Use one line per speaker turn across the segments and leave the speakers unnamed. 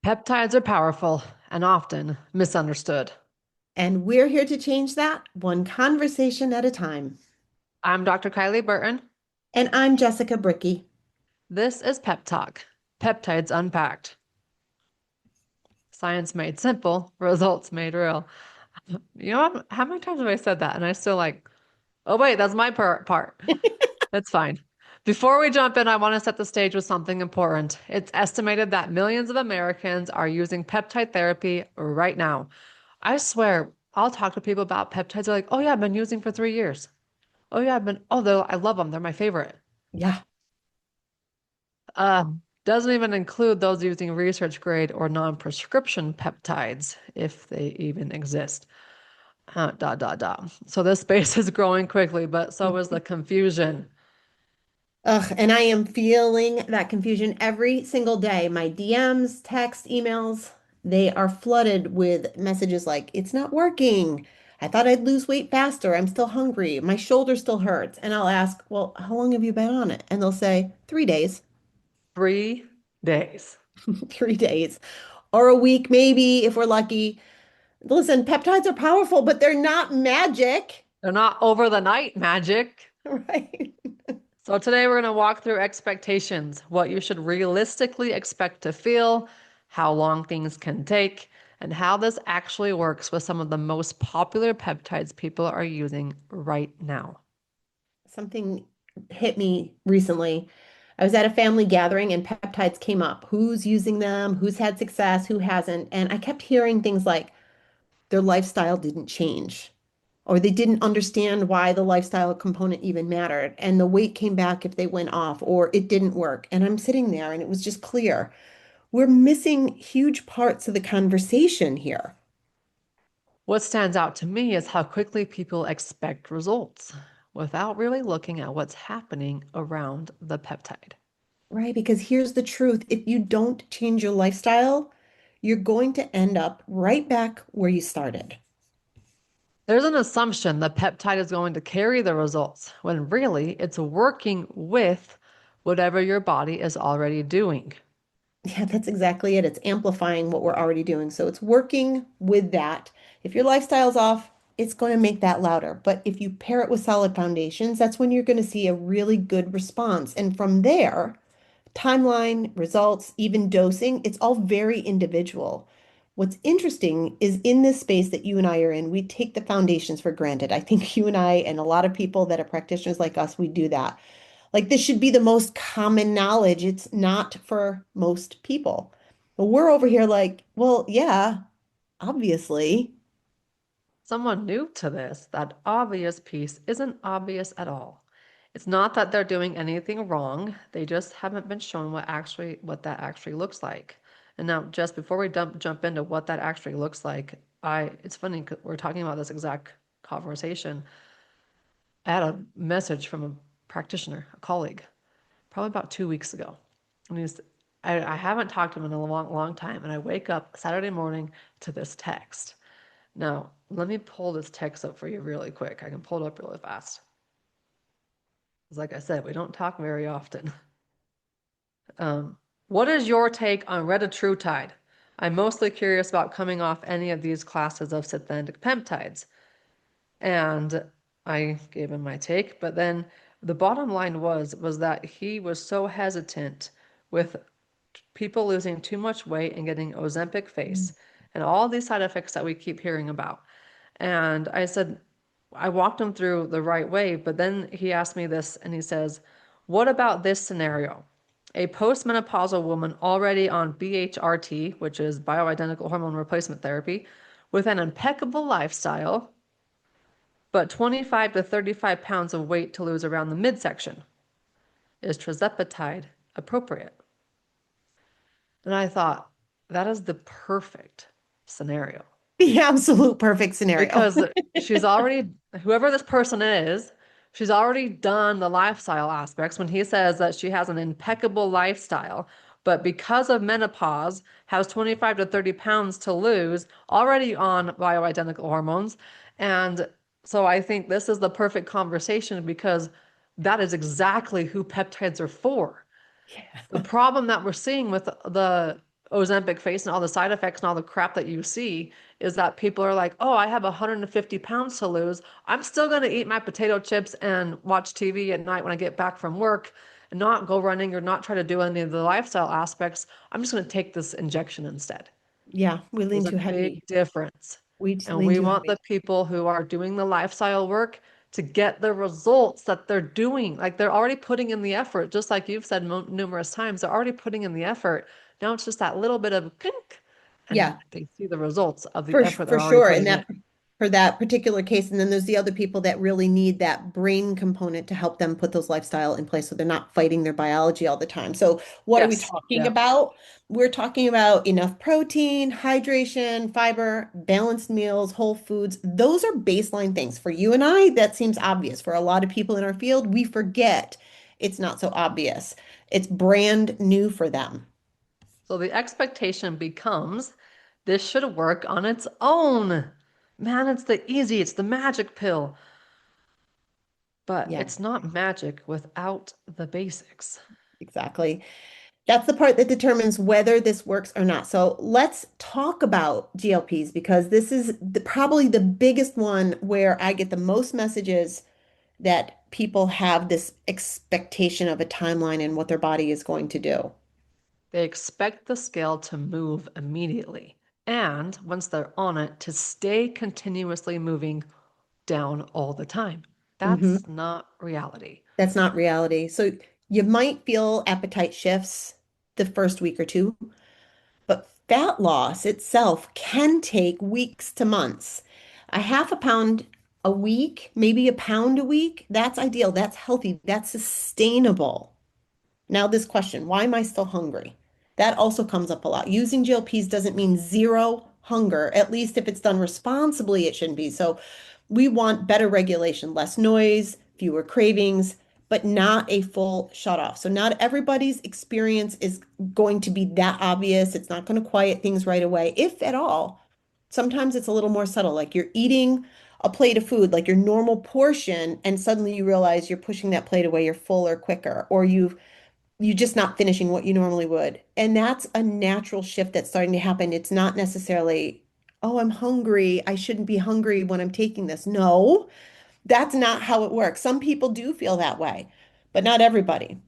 Peptides are powerful and often misunderstood.
And we're here to change that one conversation at a time.
I'm Dr. Kylie Burton.
And I'm Jessica Bricky.
This is Pep Talk, Peptides Unpacked. Science made simple, results made real. You know how many times have I said that? And I still oh wait, that's my part. That's fine. Before we jump in, I want to set the stage with something important. It's estimated that millions of Americans are using peptide therapy right now. I swear, I'll talk to people about peptides. They're like, oh yeah, I've been using for 3 years. Oh yeah, I love them. They're my favorite.
Yeah.
Uh, doesn't even include those using research grade or non-prescription peptides, if they even exist. Dot, dot, dot. So this space is growing quickly, but so is the confusion.
Ugh, and I am feeling that confusion every single day. My DMs, text, emails, they are flooded with messages like, it's not working. I thought I'd lose weight faster. I'm still hungry. My shoulder still hurts. And I'll ask, well, how long have you been on it? And they'll say, 3 days,
3 days.
3 days, or a week, maybe, if we're lucky. Listen, peptides are powerful, but they're not magic,
They're not over the night magic.
right?
So today we're going to walk through expectations, what you should realistically expect to feel, how long things can take, and how this actually works with some of the most popular peptides people are using right now.
Something hit me recently. I was at a family gathering and peptides came up. Who's using them? Who's had success? Who hasn't? And I kept hearing things like their lifestyle didn't change, or they didn't understand why the lifestyle component even mattered. And the weight came back if they went off, or it didn't work. And I'm sitting there and it was just clear. We're missing huge parts of the conversation here.
What stands out to me is how quickly people expect results without really looking at what's happening around the peptide.
Right, because here's the truth. If you don't change your lifestyle, you're going to end up right back where you started.
There's an assumption the peptide is going to carry the results when really it's working with whatever your body is already doing.
Yeah, that's exactly it. It's amplifying what we're already doing. So it's working with that. If your lifestyle's off, it's going to make that louder. But if you pair it with solid foundations, that's when you're going to see a really good response. And from there, timeline, results, even dosing, it's all very individual. What's interesting is in this space that you and I are in, we take the foundations for granted. I think you and I and a lot of people that are practitioners like us, we do that. Like this should be the most common knowledge. It's not for most people. But we're over here like, well, yeah, obviously.
Someone new to this, that obvious piece isn't obvious at all. It's not that they're doing anything wrong, they just haven't been shown what that actually looks like. And now just before we jump into what that actually looks like, I it's funny 'cause we're talking about this exact conversation. I had a message from a practitioner, a colleague, probably about 2 weeks ago. And I haven't talked to him in a long time, and I wake up Saturday morning to this text. Now, let me pull this text up for you really quick. I can pull it up really fast. Because, like I said, we don't talk very often. What is your take on retatrutide? I'm mostly curious about coming off any of these classes of synthetic peptides. And I gave him my take, but then the bottom line was that he was so hesitant with people losing too much weight and getting Ozempic face and all these side effects that we keep hearing about. And I said, I walked him through the right way, but then he asked me this and he says, what about this scenario? A postmenopausal woman already on BHRT, which is bioidentical hormone replacement therapy, with an impeccable lifestyle, but 25 to 35 pounds of weight to lose around the midsection. Is tirzepatide appropriate? And I thought, that is the perfect scenario
The absolute perfect scenario.
because she's already, whoever this person is, she's already done the lifestyle aspects when he says that she has an impeccable lifestyle, but because of menopause, has 25 to 30 pounds to lose, already on bioidentical hormones. And so I think this is the perfect conversation because that is exactly who peptides are for. The
Yeah.
problem that we're seeing with the Ozempic face and all the side effects and all the crap that you see is that people are like, oh, I have 150 pounds to lose. I'm still going to eat my potato chips and watch TV at night when I get back from work and not go running or not try to do any of the lifestyle aspects. I'm just going to take this injection instead.
Yeah, we
There's
lean
a
too
big
heavy.
difference.
We
And
lean
we
too
want the
heavy.
people who are doing the lifestyle work to get the results that they're doing. Like they're already putting in the effort, just like you've said numerous times, they're already putting in the effort. Now it's just that little bit of kink, and
Yeah,
they see the results of the effort
for
they're already
sure. And
putting in.
that for that particular case. And then there's the other people that really need that brain component to help them put those lifestyle in place so they're not fighting their biology all the time. So what are we
Yes.
talking
Yeah.
about? We're talking about enough protein, hydration, fiber, balanced meals, whole foods. Those are baseline things. For you and I, that seems obvious. For a lot of people in our field, we forget it's not so obvious. It's brand new for them.
So the expectation becomes this should work on its own. Man, it's the magic pill. But
Yeah,
it's not magic without the basics.
exactly. That's the part that determines whether this works or not. So let's talk about GLPs because this is probably the biggest one where I get the most messages that people have this expectation of a timeline and what their body is going to do.
They expect the scale to move immediately, and once they're on it, to stay continuously moving down all the time.
Hmm.
That's not reality.
That's not reality. So you might feel appetite shifts the first week or two, but fat loss itself can take weeks to months. A half a pound a week, maybe a pound a week, that's ideal. That's healthy. That's sustainable. Now, this question, why am I still hungry? That also comes up a lot. Using GLPs doesn't mean zero hunger. At least if it's done responsibly, it shouldn't be. So we want better regulation, less noise, fewer cravings, but not a full shut off. So not everybody's experience is going to be that obvious. It's not going to quiet things right away, if at all. Sometimes it's a little more subtle, like you're eating a plate of food, like your normal portion, and suddenly you realize you're pushing that plate away, you're fuller quicker, or you're just not finishing what you normally would. And that's a natural shift that's starting to happen. It's not necessarily, oh, I'm hungry. I shouldn't be hungry when I'm taking this. No, that's not how it works. Some people do feel that way, but not everybody.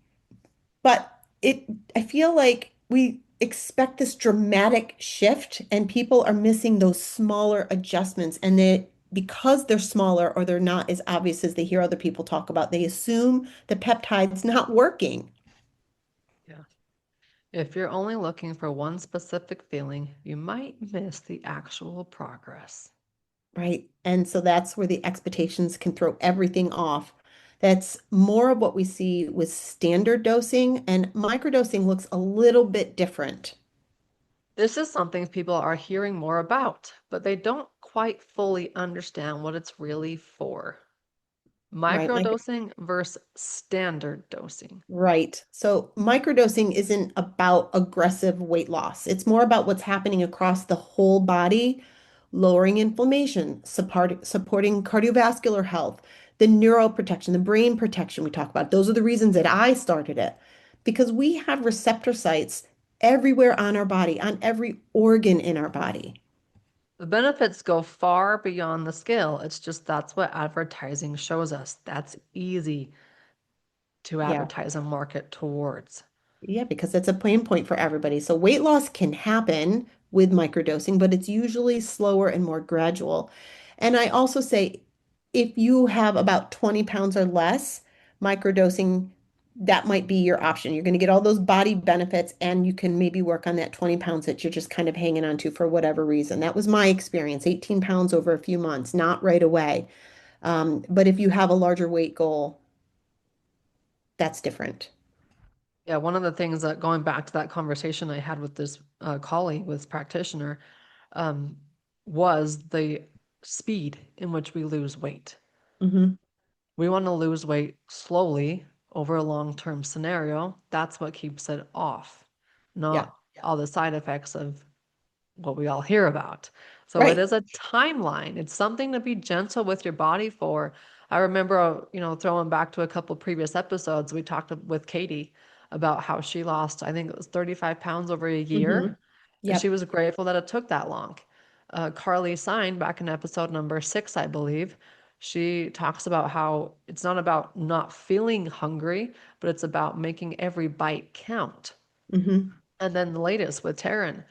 But I feel like we expect this dramatic shift and people are missing those smaller adjustments. And because they're smaller or they're not as obvious as they hear other people talk about, they assume the peptide's not working.
Yeah. If you're only looking for one specific feeling, you might miss the actual progress.
Right. And so that's where the expectations can throw everything off. That's more of what we see with standard dosing, and microdosing looks a little bit different,
This is something people are hearing more about, but they don't quite fully understand what it's really for.
right?
Microdosing versus standard dosing.
Right. So microdosing isn't about aggressive weight loss. It's more about what's happening across the whole body, lowering inflammation, supporting cardiovascular health, the neuroprotection, the brain protection we talk about. Those are the reasons that I started it because we have receptor sites everywhere on our body, on every organ in our body.
The benefits go far beyond the scale. It's just that's what advertising shows us. That's easy to
Yeah.
advertise and market towards.
Yeah, because it's a pain point for everybody. So weight loss can happen with microdosing, but it's usually slower and more gradual. And I also say if you have about 20 pounds or less, microdosing, that might be your option. You're going to get all those body benefits and you can maybe work on that 20 pounds that you're just kind of hanging on to for whatever reason. That was my experience, 18 pounds over a few months, not right away. But if you have a larger weight goal, that's different.
Yeah, one of the things that going back to that conversation I had with this colleague, with practitioner, um, was the speed in which we lose weight.
Hmm.
We want to lose weight slowly over a long-term scenario. That's what keeps it off,
Yeah.
not all the side effects of what we all hear about. So it
Right.
is a timeline. It's something to be gentle with your body for. I remember, throwing back to a couple previous episodes, we talked with Katie about how she lost, I think it was 35 pounds over a
Hmm.
year. And
Yep.
she was grateful that it took that long. Carly Sign, back in episode number 6, I believe, she talks about how it's not about not feeling hungry, but it's about making every bite count.
Hmm.
And then the latest with Taryn,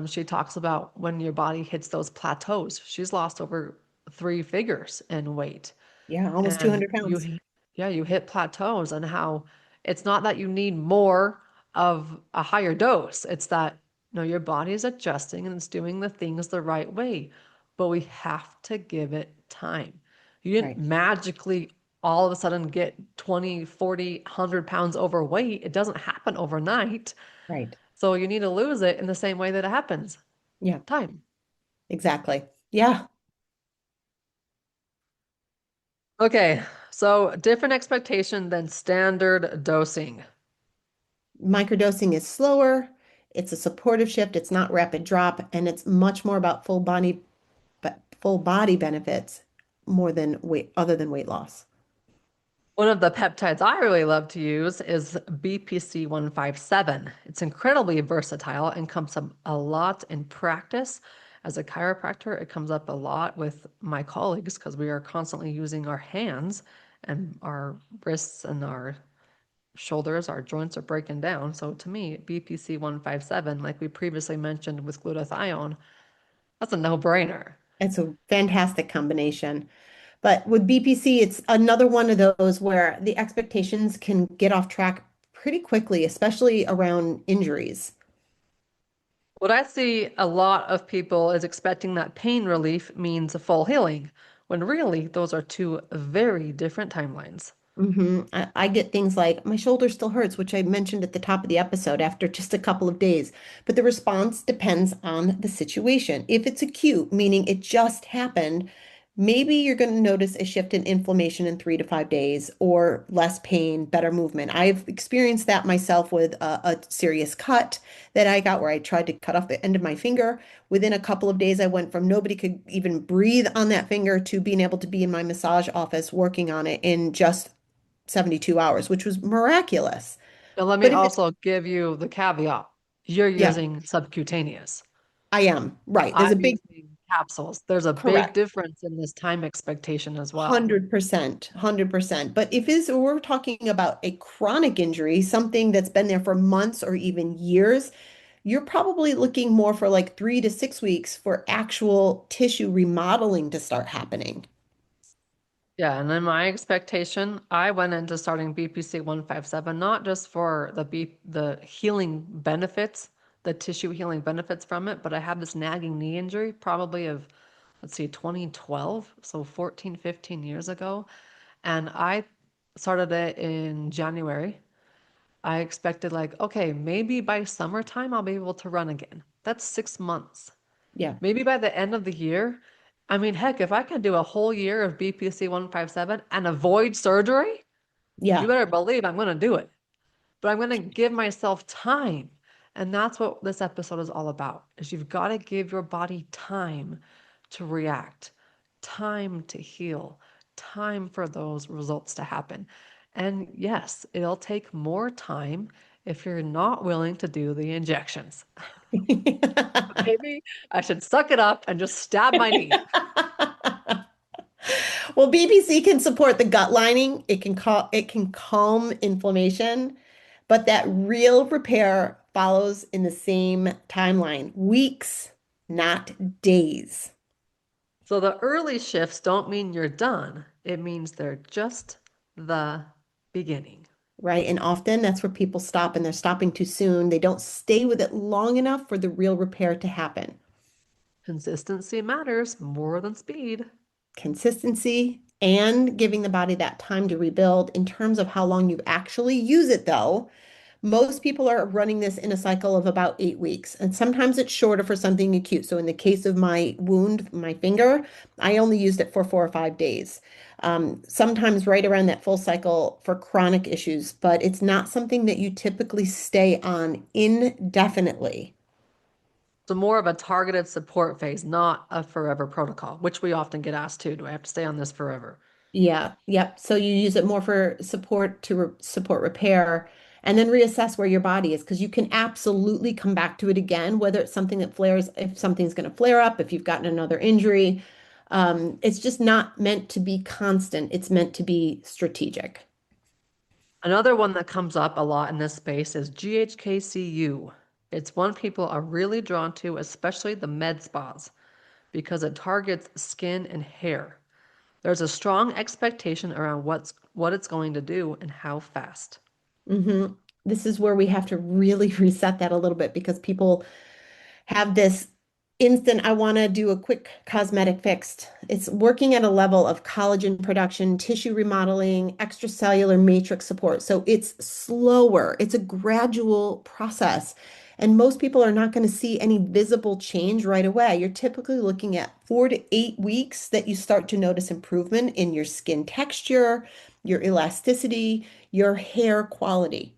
she talks about when your body hits those plateaus. She's lost over 3 figures in weight.
Yeah, almost
And
200 pounds.
yeah, you hit plateaus and how it's not that you need more of a higher dose. It's that, no, your body is adjusting and it's doing the things the right way. But we have to give it time. You didn't
Right,
magically all of a sudden get 20, 40, 100 pounds overweight. It doesn't happen overnight.
right.
So you need to lose it in the same way that it happens.
Yeah,
Time.
exactly. Yeah.
Okay, so different expectation than standard dosing.
Microdosing is slower. It's a supportive shift. It's not rapid drop, and it's much more about full body benefits more than weight, other than weight loss.
One of the peptides I really love to use is BPC 157. It's incredibly versatile and comes up a lot in practice. As a chiropractor, it comes up a lot with my colleagues because we are constantly using our hands and our wrists and our shoulders, our joints are breaking down. So to me, BPC 157, like we previously mentioned with glutathione, that's a no-brainer.
It's a fantastic combination. But with BPC, it's another one of those where the expectations can get off track pretty quickly, especially around injuries.
What I see a lot of people is expecting that pain relief means a full healing, when really those are two very different timelines.
I get things like my shoulder still hurts, which I mentioned at the top of the episode after just a couple of days. But the response depends on the situation. If it's acute, meaning it just happened, maybe you're going to notice a shift in inflammation in 3 to 5 days or less pain, better movement. I've experienced that myself with a serious cut that I got where I tried to cut off the end of my finger. Within a couple of days, I went from nobody could even breathe on that finger to being able to be in my massage office working on it in just 72 hours, which was miraculous.
Now, let me
But if it's,
also give you the caveat. You're
yeah,
using subcutaneous.
I am right. There's a
I'm
big
using capsules. There's a big
correct.
difference in this time expectation as well.
100%, 100%. But if is we're talking about a chronic injury, something that's been there for months or even years, you're probably looking more for like 3 to 6 weeks for actual tissue remodeling to start happening.
Yeah, and in my expectation, I went into starting BPC 157 not just for the healing benefits, the tissue healing benefits from it, but I had this nagging knee injury probably of, let's see, 2012, so 14, 15 years ago. And I started it in January. I expected like, okay, maybe by summertime I'll be able to run again. That's 6 months.
Yeah,
Maybe by the end of the year, I mean, heck, if I can do a whole year of BPC 157 and avoid surgery, you
yeah.
better believe I'm going to do it. But I'm going to give myself time. And that's what this episode is all about, is you've got to give your body time to react, time to heal, time for those results to happen. And yes, it'll take more time if you're not willing to do the injections. Maybe I should suck it up and just stab my knee.
Well, BBC can support the gut lining. It can calm inflammation, but that real repair follows in the same timeline, weeks, not days,
So the early shifts don't mean you're done. It means they're just the beginning.
right? And often that's where people stop and they're stopping too soon. They don't stay with it long enough for the real repair to happen.
Consistency matters more than speed.
Consistency and giving the body that time to rebuild. In terms of how long you actually use it, though, most people are running this in a cycle of about 8 weeks, and sometimes it's shorter for something acute. So, in the case of my wound, my finger, I only used it for 4 or 5 days. Sometimes right around that full cycle for chronic issues, but it's not something that you typically stay on indefinitely.
So more of a targeted support phase, not a forever protocol, which we often get asked too. Do I have to stay on this forever?
Yeah, yep. So you use it more for support to support repair and then reassess where your body is because you can absolutely come back to it again, whether it's something that flares, if something's going to flare up, if you've gotten another injury. It's just not meant to be constant. It's meant to be strategic.
Another one that comes up a lot in this space is GHKCU. It's one people are really drawn to, especially the med spas, because it targets skin and hair. There's a strong expectation around what it's going to do and how fast.
hmm This is where we have to really reset that a little bit because people have this instant, I want to do a quick cosmetic fix. It's working at a level of collagen production, tissue remodeling, extracellular matrix support. So it's slower, it's a gradual process. And most people are not going to see any visible change right away. You're typically looking at 4 to 8 weeks that you start to notice improvement in your skin texture, your elasticity, your hair quality.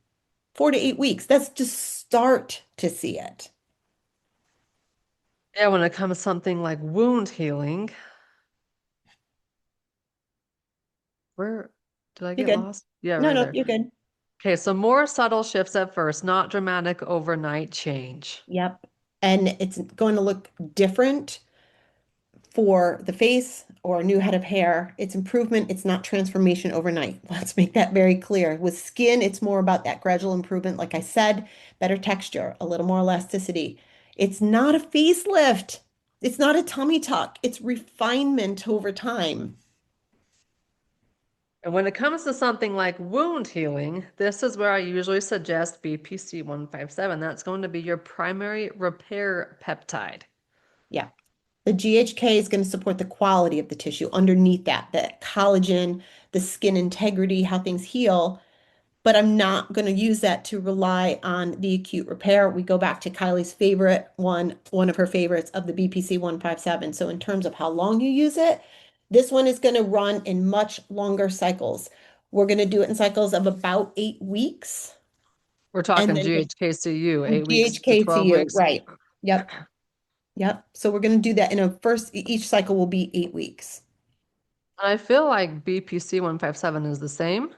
4 to 8 weeks, that's just start to see it.
Yeah, when it comes to something like wound healing, where did I
You're
get
good.
lost? Yeah,
No,
right
no,
there.
you're good.
Okay, so more subtle shifts at first, not dramatic overnight change.
Yep. And it's going to look different for the face or a new head of hair. It's improvement, it's not transformation overnight. Let's make that very clear. With skin, it's more about that gradual improvement. Like I said, better texture, a little more elasticity. It's not a facelift. It's not a tummy tuck. It's refinement over time.
And when it comes to something like wound healing, this is where I usually suggest BPC 157. That's going to be your primary repair peptide.
Yeah. The GHK is going to support the quality of the tissue underneath that, the collagen, the skin integrity, how things heal. But I'm not going to use that to rely on the acute repair. We go back to Kylie's favorite one of her favorites of the BPC 157. So in terms of how long you use it, this one is going to run in much longer cycles. We're going to do it in cycles of about 8 weeks.
We're
And
talking
then
GHKCU, 8 weeks to 12
GHKCU,
weeks.
right. Yep. Yep. So we're going to do that in a first, each cycle will be 8 weeks.
I feel like BPC 157 is the same.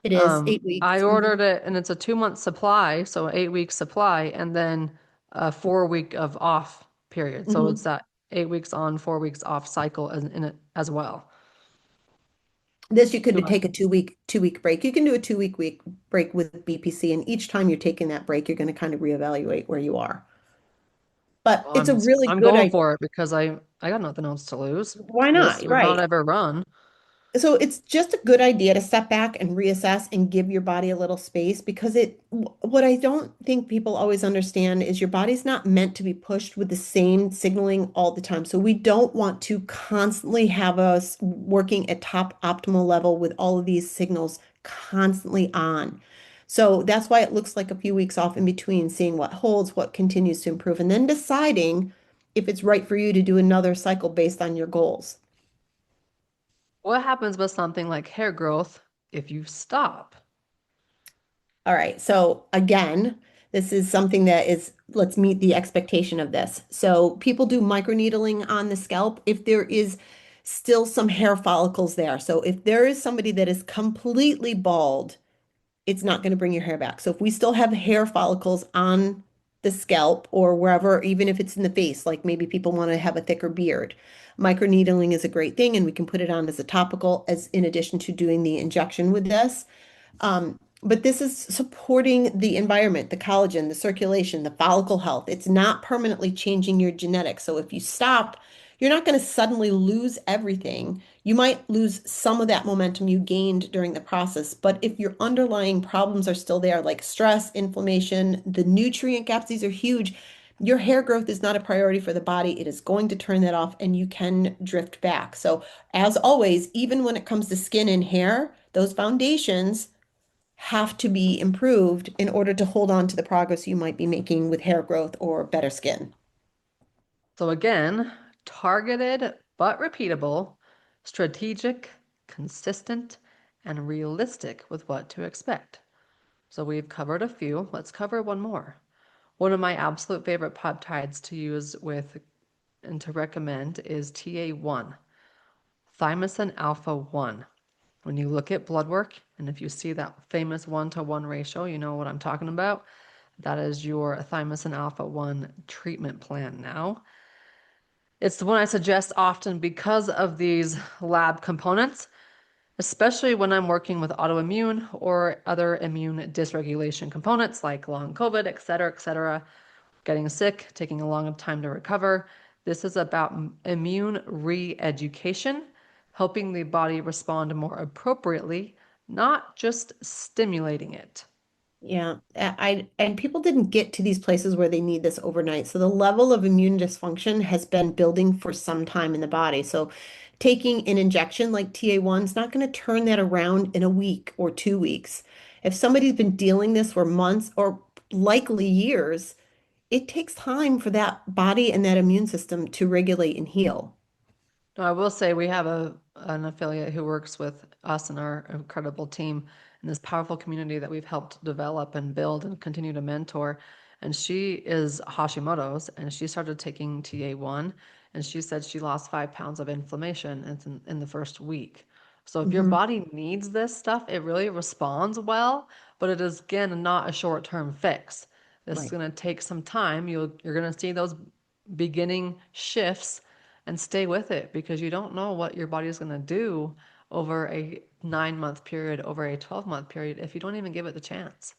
It is 8 weeks.
I ordered it and it's a 2 month supply, so 8 week supply, and then a 4 week of off period. So it's
Mhm.
that 8 weeks on, 4 weeks off cycle in it as well.
This you
Two
could
months.
take a two week break. You can do a 2 week break with BPC, and each time you're taking that break, you're going to kind of reevaluate where you are. But
Well,
it's a really
I'm
good
going
idea.
for it because I got nothing else to lose.
Why
This
not?
or not
Right.
ever run.
So it's just a good idea to step back and reassess and give your body a little space because what I don't think people always understand is your body's not meant to be pushed with the same signaling all the time. So we don't want to constantly have us working at top optimal level with all of these signals constantly on. So that's why it looks like a few weeks off in between, seeing what holds, what continues to improve, and then deciding if it's right for you to do another cycle based on your goals.
What happens with something like hair growth if you stop?
All right. So again, this is something that is, let's meet the expectation of this. So people do microneedling on the scalp if there is still some hair follicles there. So if there is somebody that is completely bald, it's not going to bring your hair back. So if we still have hair follicles on the scalp or wherever, even if it's in the face, like maybe people want to have a thicker beard, microneedling is a great thing, and we can put it on as a topical as in addition to doing the injection with this. But this is supporting the environment, the collagen, the circulation, the follicle health. It's not permanently changing your genetics. So if you stop, you're not going to suddenly lose everything. You might lose some of that momentum you gained during the process. But if your underlying problems are still there, like stress, inflammation, the nutrient gaps, these are huge. Your hair growth is not a priority for the body. It is going to turn that off and you can drift back. So, as always, even when it comes to skin and hair, those foundations have to be improved in order to hold on to the progress you might be making with hair growth or better skin.
So again, targeted but repeatable, strategic, consistent, and realistic with what to expect. So we've covered a few. Let's cover one more. One of my absolute favorite peptides to use with and to recommend is TA1, thymosin alpha 1. When you look at blood work, and if you see that famous 1-to-1 ratio, you know what I'm talking about. That is your thymosin alpha 1 treatment plan now. It's the one I suggest often because of these lab components, especially when I'm working with autoimmune or other immune dysregulation components like long COVID, et cetera, getting sick, taking a long time to recover. This is about immune re-education, helping the body respond more appropriately, not just stimulating it.
Yeah, and people didn't get to these places where they need this overnight. So the level of immune dysfunction has been building for some time in the body. So taking an injection like TA1 is not going to turn that around in a week or 2 weeks. If somebody's been dealing this for months or likely years, it takes time for that body and that immune system to regulate and heal.
No, I will say we have an affiliate who works with us and our incredible team in this powerful community that we've helped develop and build and continue to mentor. And she is Hashimoto's, and she started taking TA1, and she said she lost 5 pounds of inflammation in the first week. So if your
Hmm.
body needs this stuff, it really responds well, but it is again not a short-term fix. This is
Right.
going to take some time. You're going to see those beginning shifts and stay with it because you don't know what your body is going to do over a 9 month period, over a 12-month period, if you don't even give it the chance.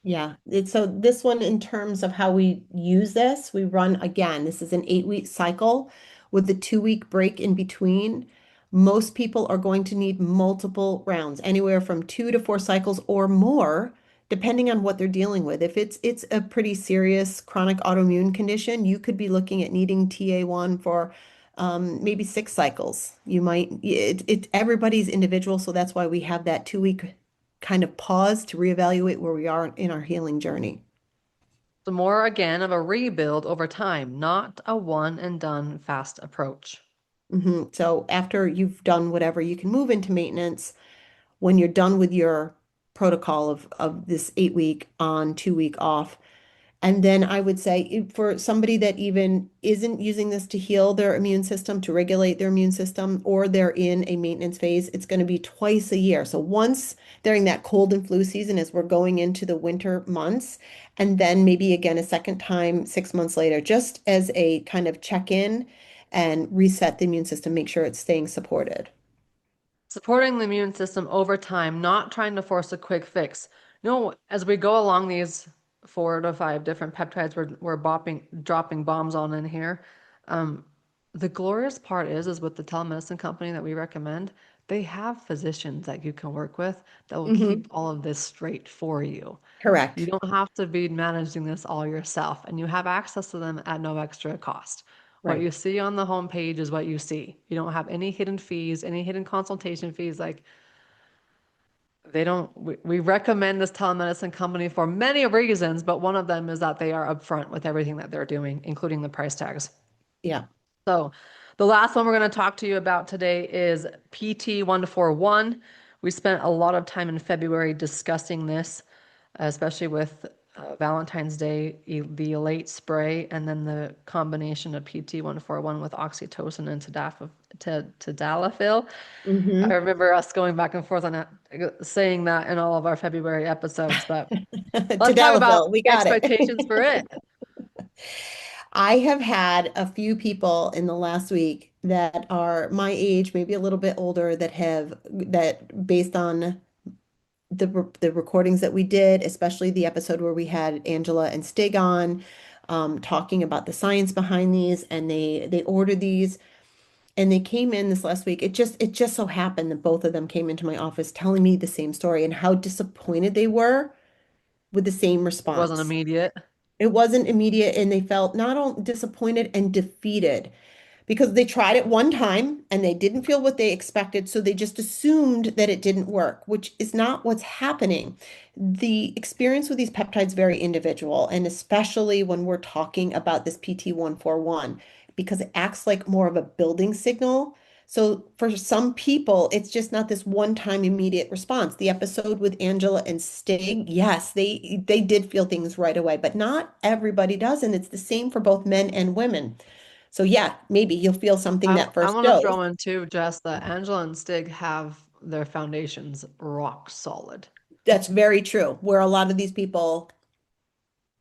Yeah, it's so this one in terms of how we use this, we run again. This is an 8 week cycle with the 2 week break in between. Most people are going to need multiple rounds, anywhere from 2 to 4 cycles or more, depending on what they're dealing with. If it's a pretty serious chronic autoimmune condition, you could be looking at needing TA1 for maybe 6 cycles. You might everybody's individual, so that's why we have that 2 week kind of pause to reevaluate where we are in our healing journey.
So, more again of a rebuild over time, not a one and done fast approach.
So after you've done whatever, you can move into maintenance when you're done with your protocol of this 8 week on, 2 week off. And then I would say for somebody that even isn't using this to heal their immune system, to regulate their immune system, or they're in a maintenance phase, it's going to be twice a year. So once during that cold and flu season as we're going into the winter months, and then maybe again a second time 6 months later, just as a kind of check-in and reset the immune system, make sure it's staying supported.
Supporting the immune system over time, not trying to force a quick fix. As we go along these 4 to 5 different peptides we're dropping bombs on in here, um, the glorious part is with the telemedicine company that we recommend, they have physicians that you can work with that will keep
Hmm.
all of this straight for you. You
Correct.
don't have to be managing this all yourself, and you have access to them at no extra cost. What
Right.
you see on the homepage is what you see. You don't have any hidden fees, any hidden consultation fees. Like they don't, we recommend this telemedicine company for many reasons, but one of them is that they are upfront with everything that they're doing, including the price tags.
Yeah.
So the last one we're going to talk to you about today is PT141. We spent a lot of time in February discussing this, especially with Valentine's Day, the Elate spray, and then the combination of PT141 with oxytocin and tadalafil. I
Hmm.
remember us going back and forth on that, saying that in all of our February episodes, but let's talk about
Tadalafil, we got it.
expectations for it.
I have had a few people in the last week that are my age, maybe a little bit older, that based on the recordings that we did, especially the episode where we had Angela and Stig on, talking about the science behind these, and they ordered these, and they came in this last week. It just so happened that both of them came into my office telling me the same story and how disappointed they were with the same
It wasn't
response.
immediate.
It wasn't immediate, and they felt not only disappointed and defeated because they tried it one time and they didn't feel what they expected, so they just assumed that it didn't work, which is not what's happening. The experience with these peptides very individual, and especially when we're talking about this PT141, because it acts like more of a building signal. So for some people, it's just not this one-time immediate response. The episode with Angela and Stig, yes, they did feel things right away, but not everybody does, and it's the same for both men and women. So yeah, maybe you'll feel something
I,
that
I
first
want to
dose.
throw in too, Jess, that Angela and Stig have their foundations rock solid.
That's very true. Where a lot of these people,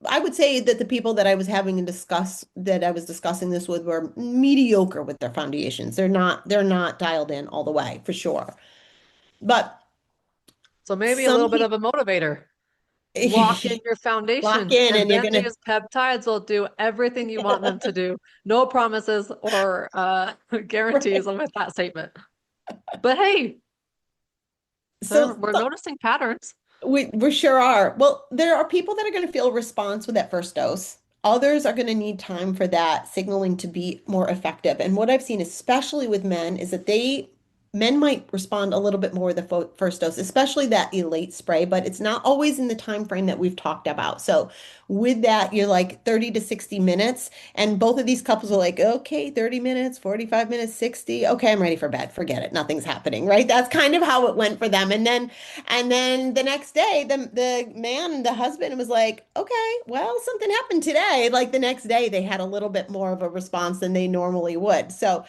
I would say that the people that I was having a discuss that I was discussing this with were mediocre with their foundations. They're not dialed in all the way for sure. But
So maybe a
some
little bit of
people
a motivator. Lock in your
lock
foundation,
in
and
and you're
then
gonna
these peptides will do everything you want them to do. No promises or guarantees
right.
with that statement. But hey,
So
we're noticing patterns.
we sure are. Well, there are people that are going to feel a response with that first dose. Others are going to need time for that signaling to be more effective. And what I've seen, especially with men, is that men might respond a little bit more with the first dose, especially that elate spray, but it's not always in the time frame that we've talked about. So with that, you're like 30 to 60 minutes. And both of these couples are like, okay, 30 minutes, 45 minutes, 60. Okay, I'm ready for bed. Forget it. Nothing's happening, right? That's kind of how it went for them. And then the next day, the man, the husband was like, okay, well, something happened today. Like the next day, they had a little bit more of a response than they normally would. So,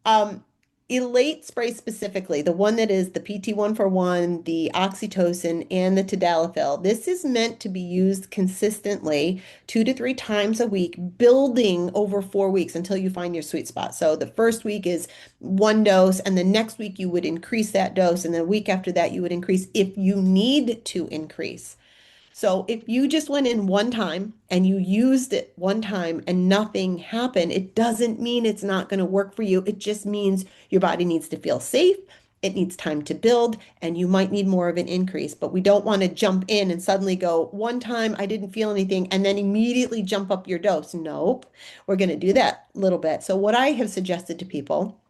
um, Elate spray specifically, the one that is the PT141, the oxytocin, and the tadalafil, this is meant to be used consistently 2 to 3 times a week, building over 4 weeks until you find your sweet spot. So the first week is one dose, and the next week you would increase that dose, and the week after that you would increase if you need to increase. So if you just went in one time and you used it one time and nothing happened, it doesn't mean it's not going to work for you. It just means your body needs to feel safe. It needs time to build, and you might need more of an increase. But we don't want to jump in and suddenly go, one time I didn't feel anything, and then immediately jump up your dose. Nope. We're going to do that a little bit. So, what I have suggested to people,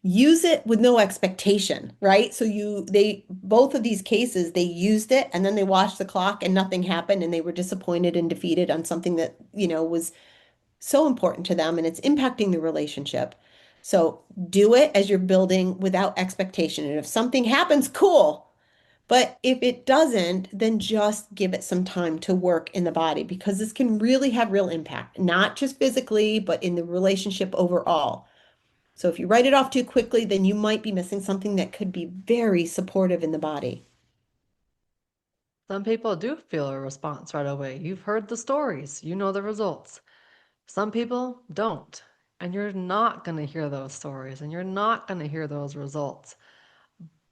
use it with no expectation, right? So they both of these cases, they used it and then they watched the clock and nothing happened and they were disappointed and defeated on something that, was so important to them and it's impacting the relationship. So do it as you're building without expectation. And if something happens, cool. But if it doesn't, then just give it some time to work in the body because this can really have real impact, not just physically, but in the relationship overall. So if you write it off too quickly, then you might be missing something that could be very supportive in the body.
Some people do feel a response right away. You've heard the stories, you know the results. Some people don't. And you're not going to hear those stories and you're not going to hear those results.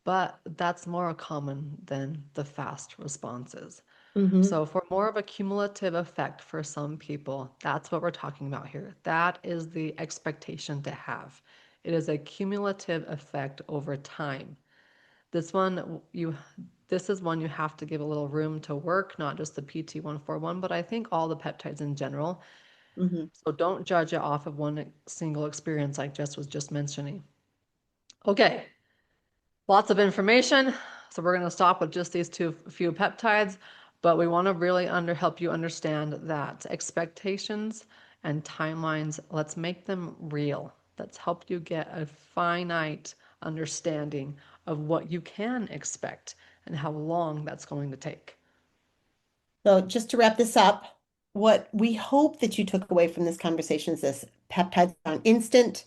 But that's more common than the fast responses.
Hmm.
So, for more of a cumulative effect for some people, that's what we're talking about here. That is the expectation to have. It is a cumulative effect over time. This one, this is one you have to give a little room to work, not just the PT141, but I think all the peptides in general.
Hmm.
So don't judge it off of one single experience like Jess was just mentioning. Okay, lots of information. So we're going to stop with just these few peptides, but we want to really help you understand that expectations and timelines, let's make them real. Let's help you get a finite understanding of what you can expect and how long that's going to take.
So just to wrap this up, what we hope that you took away from this conversation is this: peptides aren't instant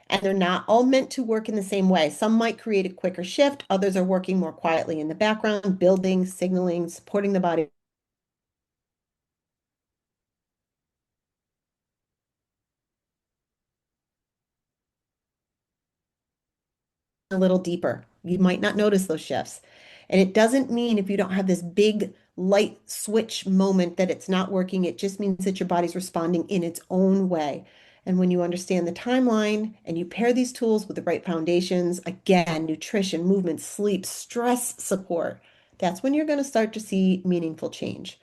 and they're not all meant to work in the same way. Some might create a quicker shift, others are working more quietly in the background, building, signaling, supporting the body a little deeper. You might not notice those shifts. And it doesn't mean if you don't have this big light switch moment that it's not working. It just means that your body's responding in its own way. And when you understand the timeline and you pair these tools with the right foundations, again, nutrition, movement, sleep, stress support, that's when you're going to start to see meaningful change.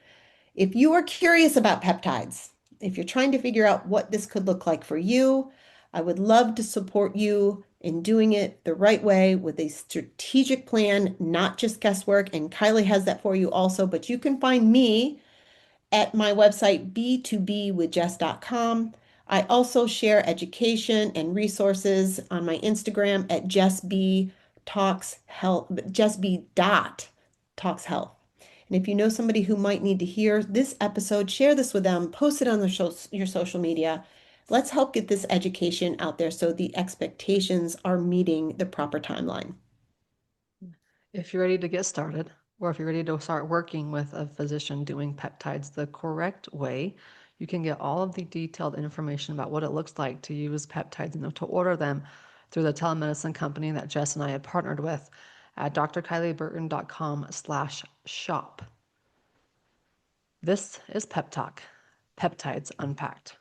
If you are curious about peptides, if you're trying to figure out what this could look like for you, I would love to support you in doing it the right way with a strategic plan, not just guesswork. And Kylie has that for you also, but you can find me at my website, b2bwithjess.com. I also share education and resources on my Instagram at jessb talks health, jessb.talkshealth. And if you know somebody who might need to hear this episode, share this with them, post it on your social media. Let's help get this education out there so the expectations are meeting the proper timeline.
If you're ready to get started, or if you're ready to start working with a physician doing peptides the correct way, you can get all of the detailed information about what it looks like to use peptides and to order them through the telemedicine company that Jess and I have partnered with at drkylieburton.com/shop. This is Pep Talk, Peptides Unpacked.